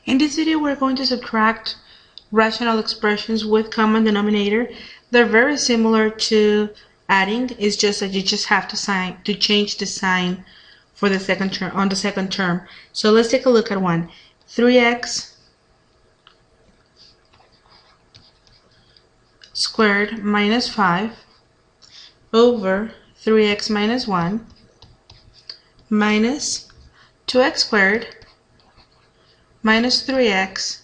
In this video, we're going to subtract rational expressions with common denominator. They're very similar to adding. It's just that you just have to change the sign for the second term on the second term. So let's take a look at one. 3x squared minus 5 over 3x minus 1 minus 2x squared minus 3x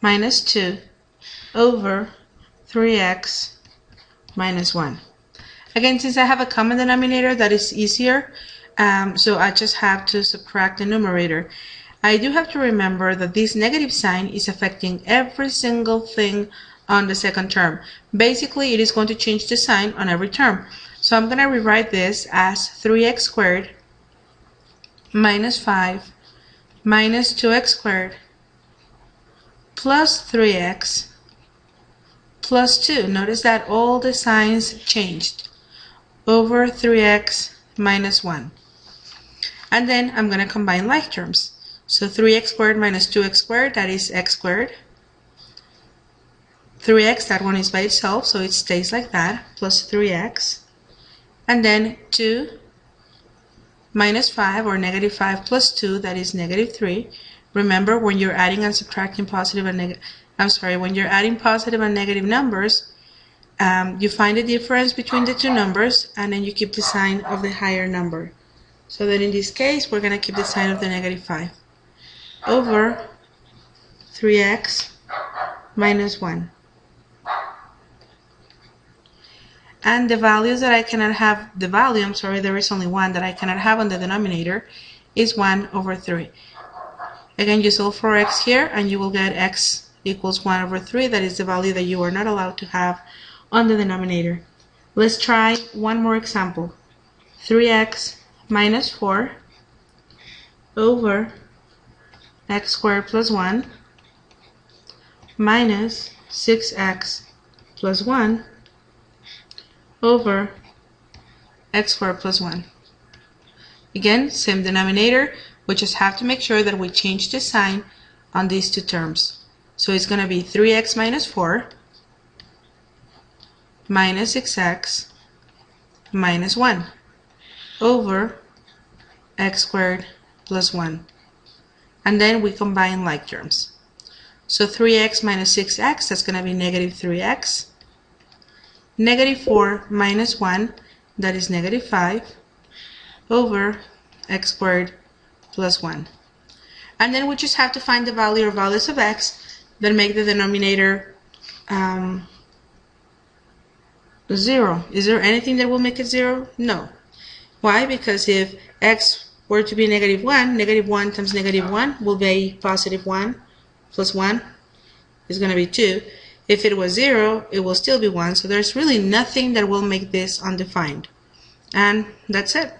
minus 2 over 3x minus 1. Again, since I have a common denominator, that is easier, so I just have to subtract the numerator. I do have to remember that this negative sign is affecting every single thing on the second term. Basically, it is going to change the sign on every term. So I'm going to rewrite this as 3x squared minus 5 minus 2x squared plus 3x plus 2. Notice that all the signs changed over 3x minus 1. And then I'm going to combine like terms. So 3x squared minus 2x squared, that is x squared. 3x, that one is by itself, so it stays like that, plus 3x. And then 2 minus 5, or negative 5 plus 2, that is negative 3. Remember, when you're adding and subtracting positive and negative, when you're adding positive and negative numbers, you find the difference between the two numbers, and then you keep the sign of the higher number. So that in this case, we're going to keep the sign of the negative 5 over 3x minus 1. And the values that I cannot have, there is only one that I cannot have on the denominator, is 1 over 3. Again, you solve for x here, and you will get x equals 1 over 3. That is the value that you are not allowed to have on the denominator. Let's try one more example. 3x minus 4 over x squared plus 1 minus 6x plus 1 over x squared plus 1. Again, same denominator. We just have to make sure that we change the sign on these two terms. So it's going to be 3x minus 4 minus 6x minus 1 over x squared plus 1. And then we combine like terms. So 3x minus 6x, that's going to be negative 3x. Negative 4 minus 1, that is negative 5, over x squared plus 1. And then we just have to find the value or values of x that make the denominator 0. Is there anything that will make it 0? No. Why? Because if x were to be negative 1, negative 1 times negative 1 will be positive 1 plus 1 is going to be 2. If it was 0, it will still be 1. So there's really nothing that will make this undefined. And that's it.